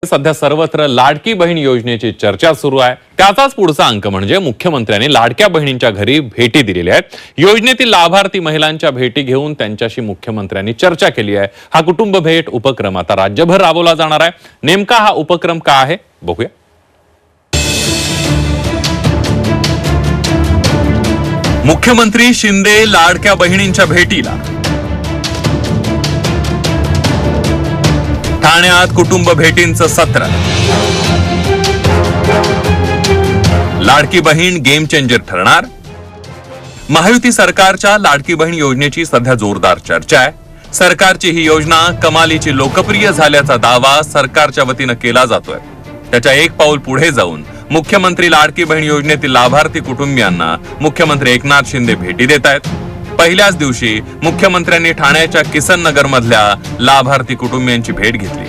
सध्या सर्वत्र लाडकी बहीण योजनेची चर्चा सुरू आहे। त्याचाच पुढचा अंक म्हणजे मुख्यमंत्र्यांनी लाडक्या बहिणींच्या घरी भेटी दिलेल्या आहेत। योजनेतील लाभार्थी महिलांच्या भेटी घेऊन त्यांच्याशी मुख्यमंत्र्यांनी चर्चा केली आहे। हा कुटुंब भेट उपक्रम आता राज्यभर राबवला जाणार आहे। नेमका हा उपक्रम काय आहे बघूया। मुख्यमंत्री शिंदे लाडक्या बहिणींच्या भेटीला। ठाण्यात कुटुंब भेटींचं सत्र। लाडकी बहीण गेम चेंजर ठरणार। महायुती सरकारच्या लाडकी बहीण योजनेची सध्या जोरदार चर्चा आहे। सरकारची ही योजना कमालीची लोकप्रिय झाल्याचा दावा सरकारच्या वतीनं केला जातोय। त्याच्या एक पाऊल पुढे जाऊन मुख्यमंत्री लाडकी बहीण योजनेतील लाभार्थी कुटुंबियांना मुख्यमंत्री एकनाथ शिंदे भेटी देत आहेत। पहिल्याच दिवशी मुख्यमंत्र्यांनी ठाण्याच्या किसन नगर मधल्या लाभार्थी कुटुंबियांची भेट घेतली।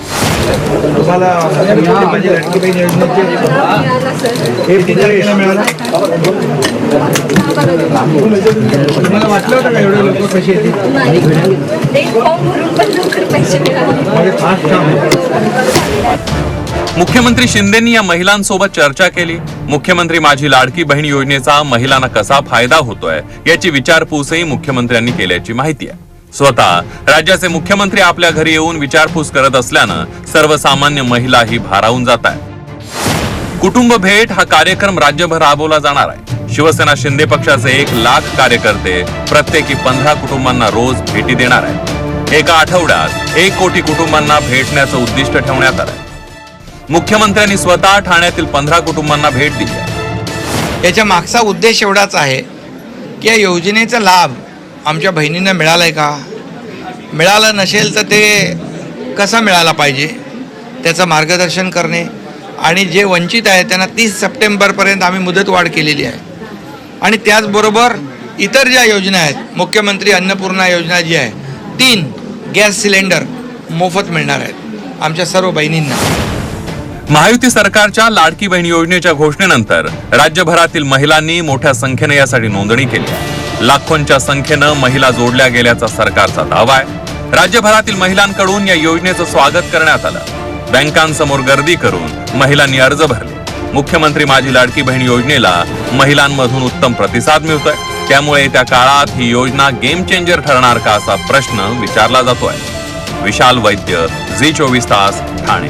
मुख्यमंत्री शिंदेंनी या महिलांसोबत चर्चा केली। मुख्यमंत्री माझी लाडकी बहीण योजनेचा महिलांना कसा फायदा होतोय याची विचारपूसही मुख्यमंत्र्यांनी केल्याची माहिती आहे। स्वतः राज्याचे मुख्यमंत्री आपल्या घरी येऊन विचारपूस करत असल्यानं सर्वसामान्य महिलाही भारावून जात आहेत। कुटुंब भेट हा कार्यक्रम राज्यभर राबवला जाणार आहे। शिवसेना शिंदे पक्षाचे 1 लाख कार्यकर्ते प्रत्येकी 15 कुटुंबांना रोज भेटी देणार आहेत। एका आठवड्यात 1 कोटी कुटुंबांना भेटण्याचं उद्दिष्ट ठेवण्यात आलं आहे। मुख्यमंत्र्यांनी स्वतः ठाण्यातील 15 कुटुंबांना भेट दिली आहे। याच्या मागचा उद्देश एवढाच आहे की या योजनेचा लाभ आमच्या बहिणींना मिळालाय का, मिळाला नसेल तर ते कसा मिळाला पाहिजे त्याचं मार्गदर्शन करणे आणि जे वंचित आहे त्यांना 30 सप्टेंबरपर्यंत आम्ही मुदतवाढ केलेली आहे। आणि त्याचबरोबर इतर ज्या योजना आहेत, मुख्यमंत्री अन्नपूर्णा योजना जी आहे, 3 गॅस सिलेंडर मोफत मिळणार आहेत आमच्या सर्व बहिणींना। महायुती सरकारच्या लाडकी बहीण योजनेच्या घोषणेनंतर राज्यभरातील महिलांनी मोठ्या संख्येने यासाठी नोंदणी केली। लाखोंच्या संख्येनं महिला जोडल्या गेल्याचा सरकारचा दावा आहे। राज्यभरातील महिलांकडून या योजनेचं स्वागत करण्यात आलं। बँकांसमोर गर्दी करून महिलांनी अर्ज भरले। मुख्यमंत्री माझी लाडकी बहीण योजनेला महिलांमधून उत्तम प्रतिसाद मिळतोय। त्यामुळे येत्या काळात ही योजना गेम चेंजर ठरणार का असा प्रश्न विचारला जातोय। विशाल वैद्य, झी 24 तास, ठाणे।